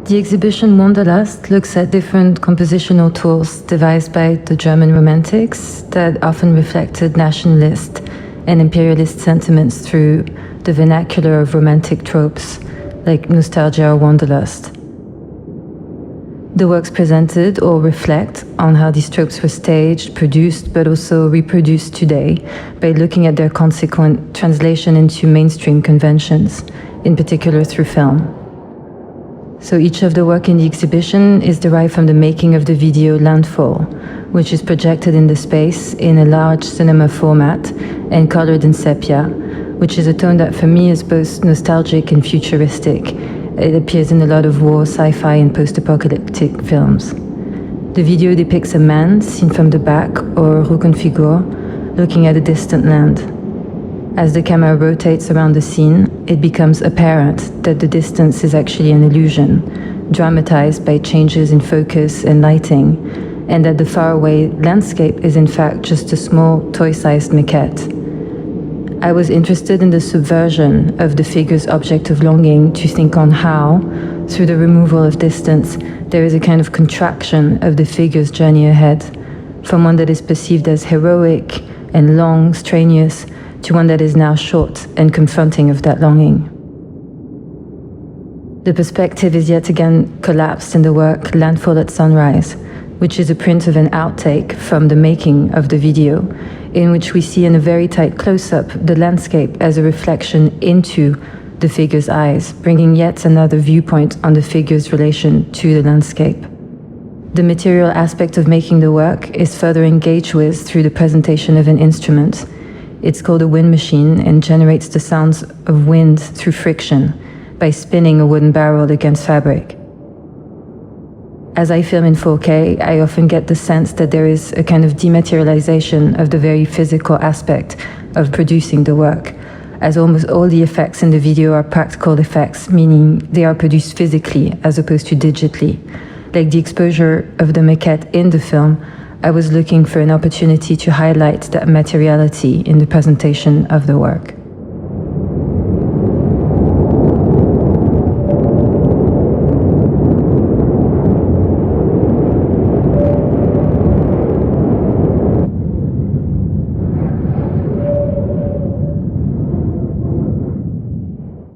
The exhibition Wanderlust looks at different compositional tools devised by the German Romantics that often reflected nationalist and imperialist sentiments through the vernacular of romantic tropes like nostalgia or wanderlust. The works presented all reflect on how these tropes were staged, produced, but also reproduced today by looking at their consequent translation into mainstream conventions, in particular through film. So each of the work in the exhibition is derived from the making of the video Landfall, which is projected in the space in a large cinema format and colored in sepia, which is a tone that for me is both nostalgic and futuristic. It appears in a lot of war, sci-fi and post-apocalyptic films. The video depicts a man seen from the back, or Rückenfigur, looking at a distant land. As the camera rotates around the scene, it becomes apparent that the distance is actually an illusion, dramatized by changes in focus and lighting, and that the faraway landscape is in fact just a small, toy-sized maquette. I was interested in the subversion of the figure's object of longing to think on how, through the removal of distance, there is a kind of contraction of the figure's journey ahead, from one that is perceived as heroic and long, strenuous, to one that is now short and confronting of that longing. The perspective is yet again collapsed in the work Landfall at Sunrise, which is a print of an outtake from the making of the video, in which we see in a very tight close-up the landscape as a reflection into the figure's eyes, bringing yet another viewpoint on the figure's relation to the landscape. The material aspect of making the work is further engaged with through the presentation of an instrument. It's called a wind machine and generates the sounds of wind through friction by spinning a wooden barrel against fabric. As I film in 4K, I often get the sense that there is a kind of dematerialization of the very physical aspect of producing the work, as almost all the effects in the video are practical effects, meaning they are produced physically as opposed to digitally. Like the exposure of the maquette in the film, I was looking for an opportunity to highlight that materiality in the presentation of the work.